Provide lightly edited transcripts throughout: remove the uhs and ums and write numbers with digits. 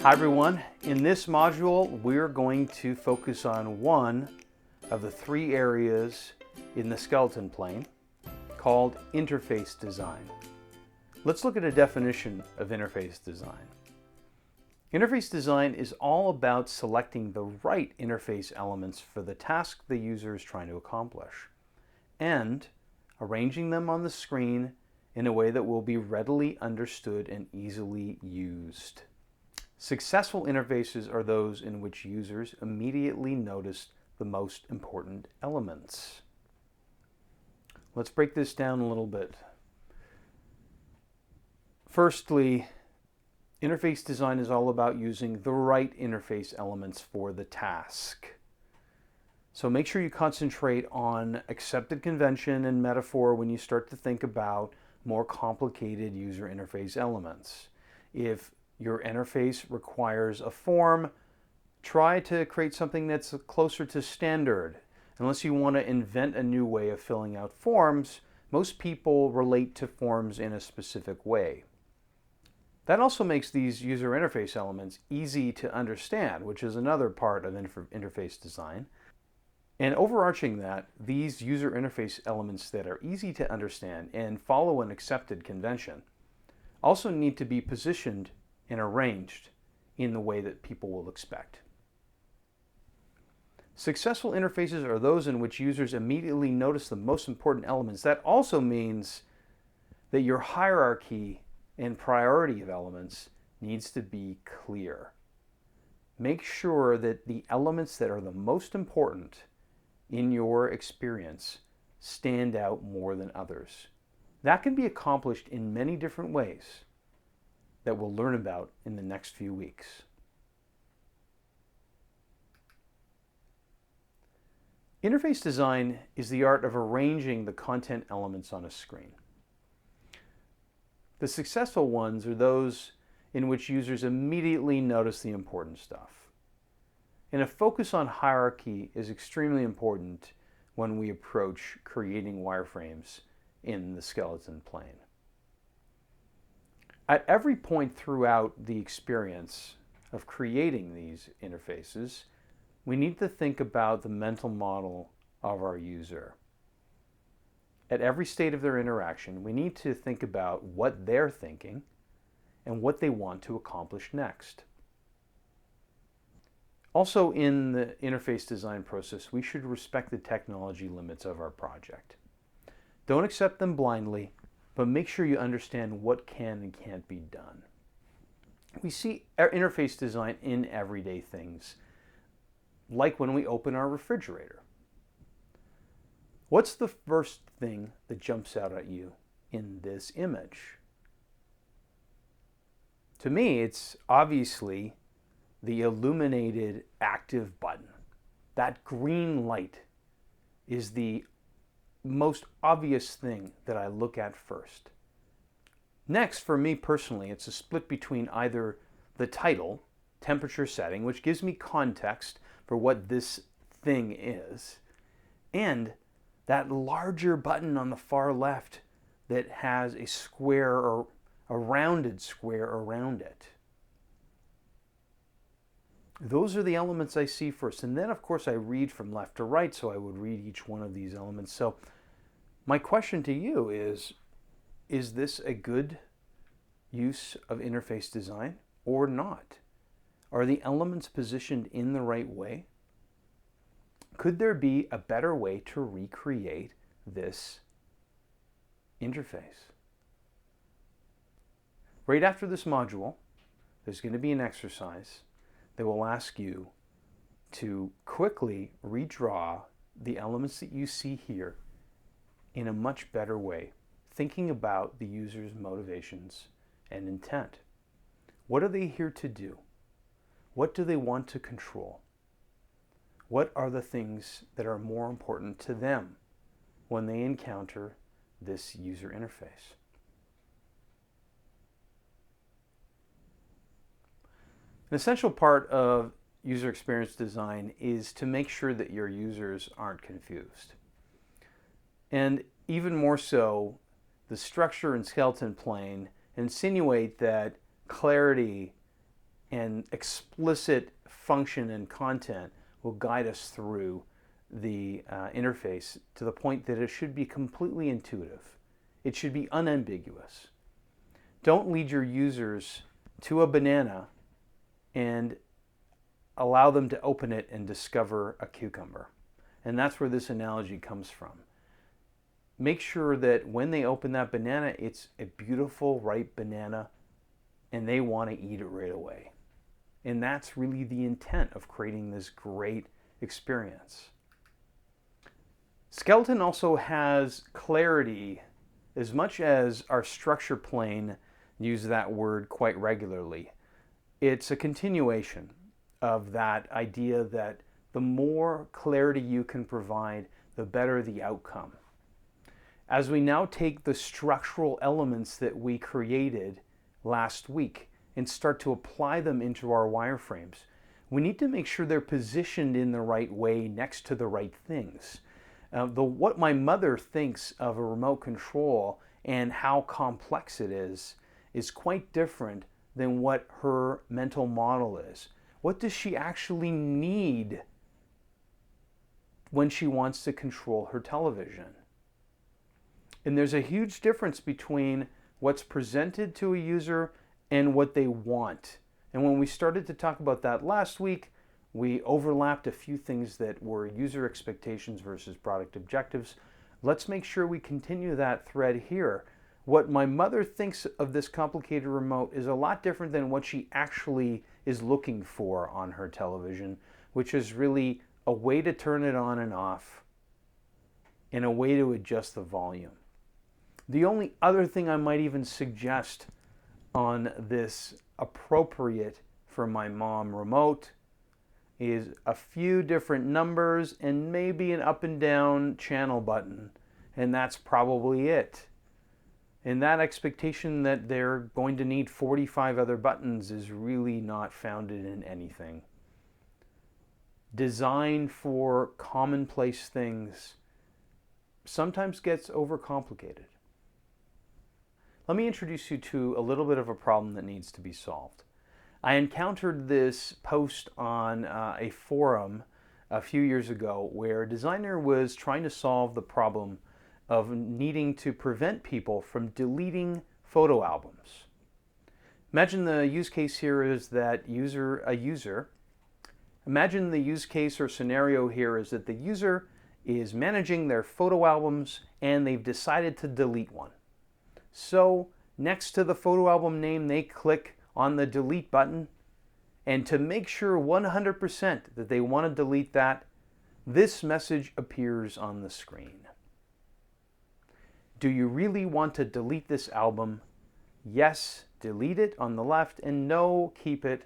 Hi everyone, in this module we're going to focus on one of the three areas in the skeleton plane called interface design. Let's look at a definition of interface design. Interface design is all about selecting the right interface elements for the task the user is trying to accomplish and arranging them on the screen in a way that will be readily understood and easily used. Successful interfaces are those in which users immediately notice the most important elements. Let's break this down a little bit. Firstly, interface design is all about using the right interface elements for the task. So make sure you concentrate on accepted convention and metaphor when you start to think about more complicated user interface elements. If your interface requires a form, try to create something that's closer to standard. Unless you want to invent a new way of filling out forms, most people relate to forms in a specific way. That also makes these user interface elements easy to understand, which is another part of interface design. And overarching that, these user interface elements that are easy to understand and follow an accepted convention also need to be positioned and arranged in the way that people will expect. Successful interfaces are those in which users immediately notice the most important elements. That also means that your hierarchy and priority of elements needs to be clear. Make sure that the elements that are the most important in your experience stand out more than others. That can be accomplished in many different ways that we'll learn about in the next few weeks. Interface design is the art of arranging the content elements on a screen. The successful ones are those in which users immediately notice the important stuff. And a focus on hierarchy is extremely important when we approach creating wireframes in the skeleton plane. At every point throughout the experience of creating these interfaces, we need to think about the mental model of our user. At every state of their interaction, we need to think about what they're thinking and what they want to accomplish next. Also, in the interface design process, we should respect the technology limits of our project. Don't accept them blindly, but make sure you understand what can and can't be done. We see our interface design in everyday things, like when we open our refrigerator. What's the first thing that jumps out at you in this image? To me, it's obviously the illuminated active button. That green light is the most obvious thing that I look at first. Next, for me personally, it's a split between either the title, temperature setting, which gives me context for what this thing is, and that larger button on the far left that has a square or a rounded square around it. Those are the elements I see first. And then, of course, I read from left to right, so I would read each one of these elements. So my question to you is this a good use of interface design or not? Are the elements positioned in the right way? Could there be a better way to recreate this interface? Right after this module, there's going to be an exercise that will ask you to quickly redraw the elements that you see here in a much better way, thinking about the user's motivations and intent. What are they here to do? What do they want to control? What are the things that are more important to them when they encounter this user interface? An essential part of user experience design is to make sure that your users aren't confused. And even more so, the structure and skeleton plane insinuate that clarity and explicit function and content will guide us through the interface to the point that it should be completely intuitive. It should be unambiguous. Don't lead your users to a banana and allow them to open it and discover a cucumber. And that's where this analogy comes from. Make sure that when they open that banana, it's a beautiful, ripe banana, and they want to eat it right away. And that's really the intent of creating this great experience. Skeleton also has clarity, as much as our structure plane use that word quite regularly. It's a continuation of that idea that the more clarity you can provide, the better the outcome. As we now take the structural elements that we created last week and start to apply them into our wireframes, we need to make sure they're positioned in the right way next to the right things. What my mother thinks of a remote control and how complex it is quite different than what her mental model is. What does she actually need when she wants to control her television? And there's a huge difference between what's presented to a user and what they want. And when we started to talk about that last week, we overlapped a few things that were user expectations versus product objectives. Let's make sure we continue that thread here. What my mother thinks of this complicated remote is a lot different than what she actually is looking for on her television, which is really a way to turn it on and off and a way to adjust the volume. The only other thing I might even suggest on this appropriate for my mom remote is a few different numbers and maybe an up and down channel button, and that's probably it. And that expectation that they're going to need 45 other buttons is really not founded in anything. Design for commonplace things sometimes gets overcomplicated. Let me introduce you to a little bit of a problem that needs to be solved. I encountered this post on a forum a few years ago where a designer was trying to solve the problem of needing to prevent people from deleting photo albums. Imagine the use case here is that imagine the use case or scenario here is that the user is managing their photo albums and they've decided to delete one. So next to the photo album name, they click on the delete button, and to make sure 100% that they want to delete that, this message appears on the screen. Do you really want to delete this album? Yes, delete it on the left, and no, keep it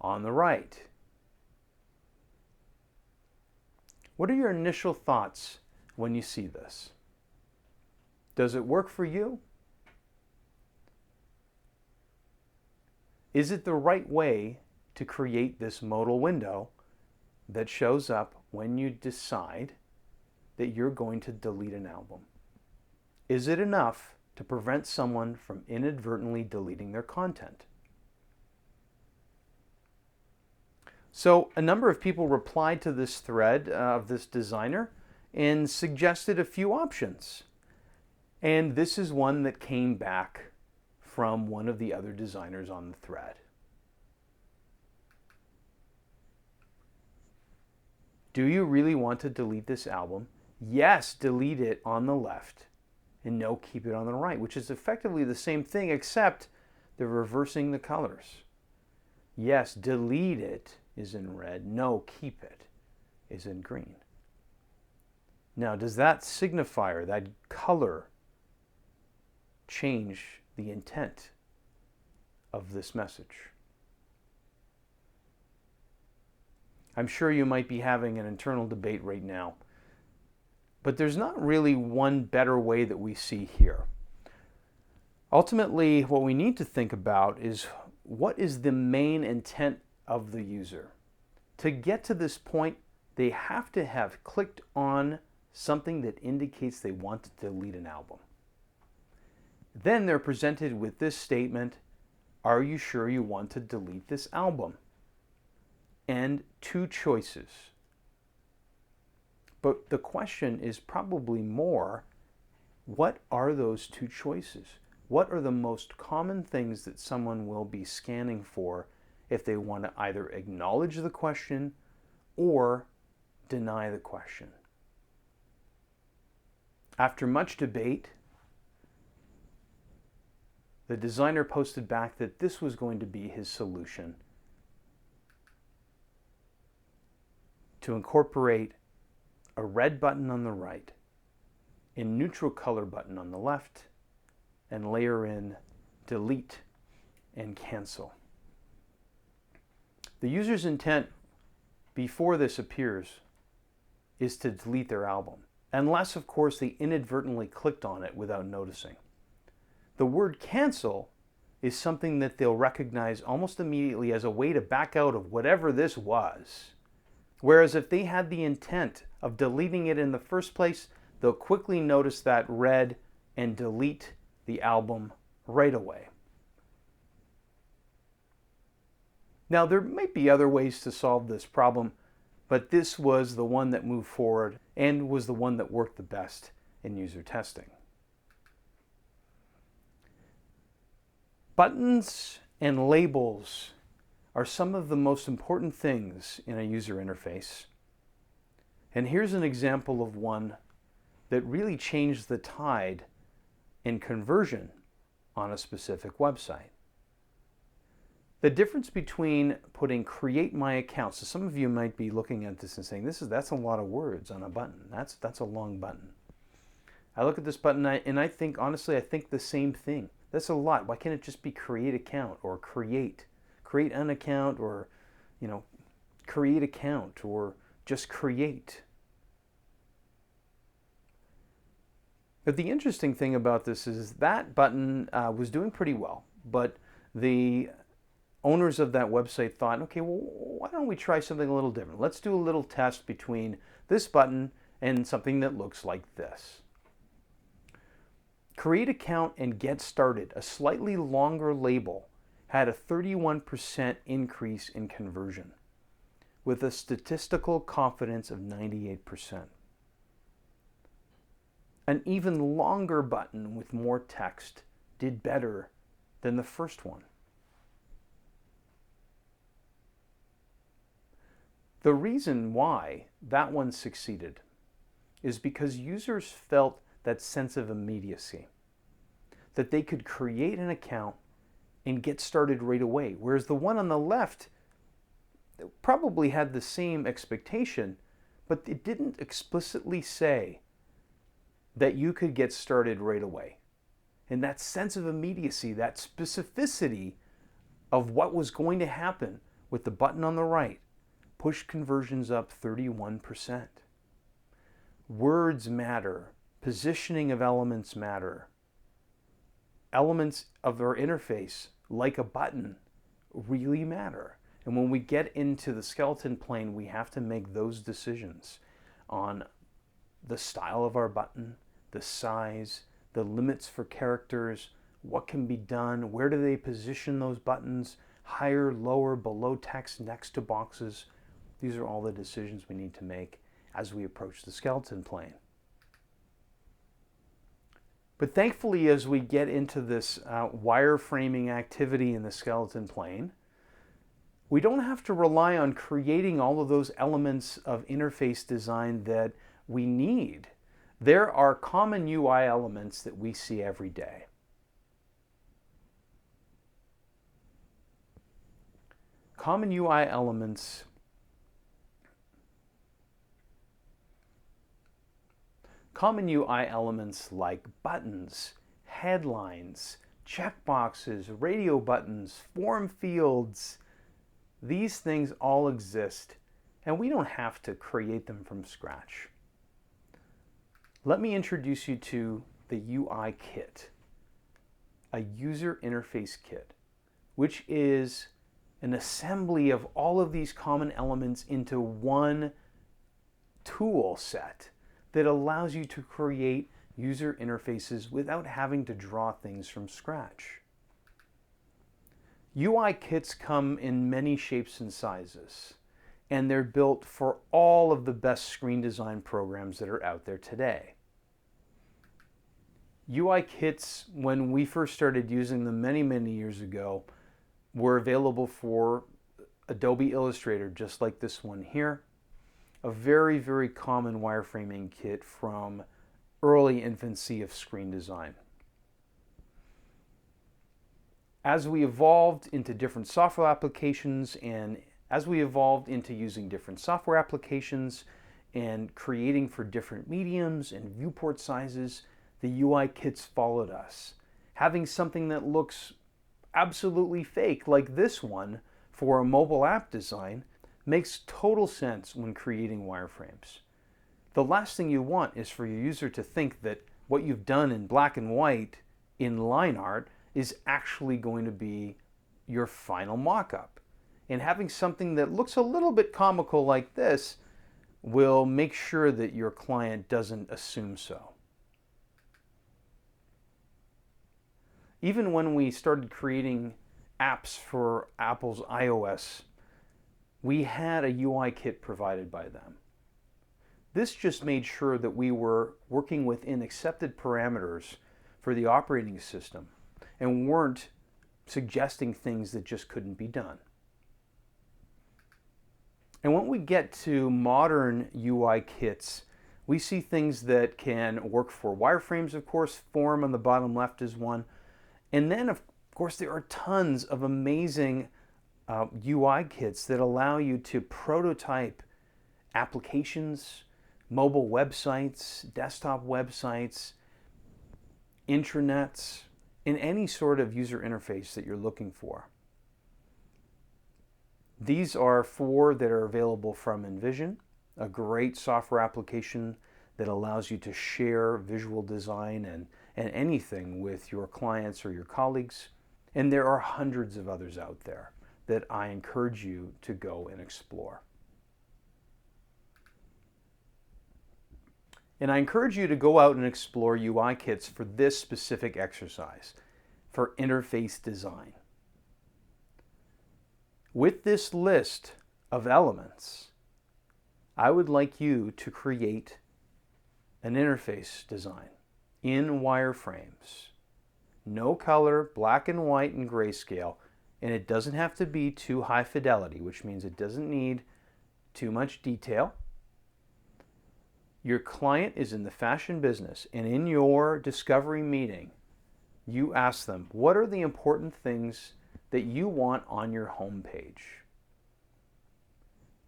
on the right. What are your initial thoughts when you see this? Does it work for you? Is it the right way to create this modal window that shows up when you decide that you're going to delete an album? Is it enough to prevent someone from inadvertently deleting their content? So a number of people replied to this thread of this designer and suggested a few options. And this is one that came back from one of the other designers on the thread. Do you really want to delete this album? Yes, delete it on the left, and no, keep it on the right, which is effectively the same thing except they're reversing the colors. Yes, delete it is in red, no, keep it is in green. Now, does that signifier, that color, change the intent of this message? I'm sure you might be having an internal debate right now, but there's not really one better way that we see here. Ultimately, what we need to think about is what is the main intent of the user. To get to this point, they have to have clicked on something that indicates they want to delete an album. Then they're presented with this statement, Are you sure you want to delete this album? And two choices. But the question is probably more, what are those two choices? What are the most common things that someone will be scanning for if they want to either acknowledge the question or deny the question? After much debate, the designer posted back that this was going to be his solution: to incorporate a red button on the right, a neutral color button on the left, and layer in delete and cancel. The user's intent before this appears is to delete their album, unless of course they inadvertently clicked on it without noticing. The word cancel is something that they'll recognize almost immediately as a way to back out of whatever this was. Whereas if they had the intent of deleting it in the first place, they'll quickly notice that red and delete the album right away. Now, there might be other ways to solve this problem, but this was the one that moved forward and was the one that worked the best in user testing. Buttons and labels are some of the most important things in a user interface. And here's an example of one that really changed the tide in conversion on a specific website. The difference between putting create my account, so some of you might be looking at this and saying, that's a lot of words on a button. That's a long button. I look at this button and I think, honestly, I think the same thing. That's a lot. Why can't it just be create account or create an account, or create account, or just create? But the interesting thing about this is that button was doing pretty well, but the owners of that website thought, okay, well, why don't we try something a little different? Let's do a little test between this button and something that looks like this. Create account and get started, a slightly longer label, had a 31% increase in conversion with a statistical confidence of 98%. An even longer button with more text did better than the first one. The reason why that one succeeded is because users felt that sense of immediacy, that they could create an account and get started right away, whereas the one on the left probably had the same expectation, but it didn't explicitly say that you could get started right away. And that sense of immediacy, that specificity of what was going to happen with the button on the right, pushed conversions up 31%. Words matter. Positioning of elements matter. Elements of our interface, like a button, really matter. And when we get into the skeleton plane, we have to make those decisions on the style of our button, the size, the limits for characters, what can be done, where do they position those buttons, higher, lower, below text, next to boxes. These are all the decisions we need to make as we approach the skeleton plane. But thankfully, as we get into this wireframing activity in the skeleton plane, we don't have to rely on creating all of those elements of interface design that we need. There are common UI elements that we see every day. Common UI elements like buttons, headlines, checkboxes, radio buttons, form fields, these things all exist, and we don't have to create them from scratch. Let me introduce you to the UI kit, a user interface kit, which is an assembly of all of these common elements into one tool set that allows you to create user interfaces without having to draw things from scratch. UI kits come in many shapes and sizes, and they're built for all of the best screen design programs that are out there today. UI kits, when we first started using them many years ago, were available for Adobe Illustrator, just like this one here. A very common wireframing kit from early infancy of screen design. As we evolved into different software applications, and as we evolved into using different software applications and creating for different mediums and viewport sizes, the UI kits followed us. Having something that looks absolutely fake, like this one, for a mobile app design, makes total sense when creating wireframes. The last thing you want is for your user to think that what you've done in black and white in line art is actually going to be your final mock-up. And having something that looks a little bit comical like this will make sure that your client doesn't assume so. Even when we started creating apps for Apple's iOS, we had a UI kit provided by them. This just made sure that we were working within accepted parameters for the operating system and weren't suggesting things that just couldn't be done. And when we get to modern UI kits, we see things that can work for wireframes, of course. Form on the bottom left is one. And then, of course, there are tons of amazing UI kits that allow you to prototype applications, mobile websites, desktop websites, intranets, in any sort of user interface that you're looking for. These are 4 that are available from InVision, a great software application that allows you to share visual design and anything with your clients or your colleagues. And there are hundreds of others out there that I encourage you to go and explore. And I encourage you to go out and explore UI kits for this specific exercise, for interface design. With this list of elements, I would like you to create an interface design in wireframes. No color, black and white and grayscale, and it doesn't have to be too high fidelity, which means it doesn't need too much detail. Your client is in the fashion business, and in your discovery meeting, you ask them, what are the important things that you want on your homepage?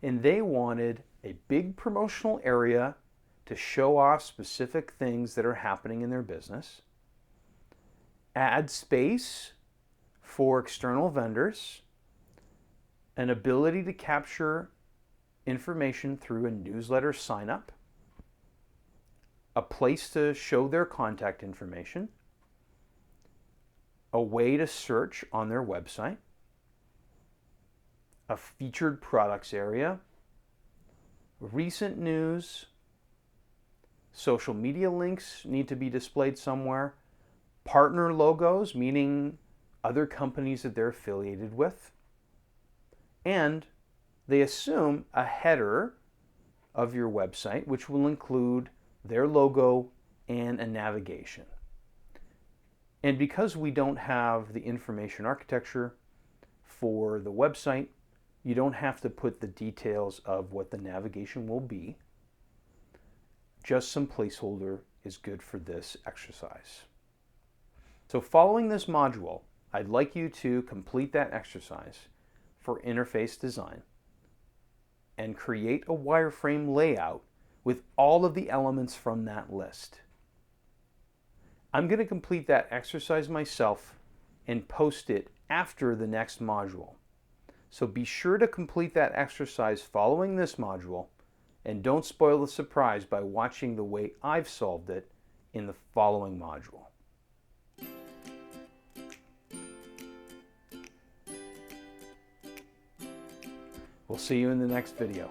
And they wanted a big promotional area to show off specific things that are happening in their business, ad space for external vendors, an ability to capture information through a newsletter sign up, a place to show their contact information, a way to search on their website, a featured products area, recent news, social media links need to be displayed somewhere, partner logos, meaning other companies that they're affiliated with, and they assume a header of your website, which will include their logo and a navigation. And because we don't have the information architecture for the website, you don't have to put the details of what the navigation will be. Just some placeholder is good for this exercise. So following this module, I'd like you to complete that exercise for interface design and create a wireframe layout with all of the elements from that list. I'm going to complete that exercise myself and post it after the next module. So be sure to complete that exercise following this module, and don't spoil the surprise by watching the way I've solved it in the following module. We'll see you in the next video.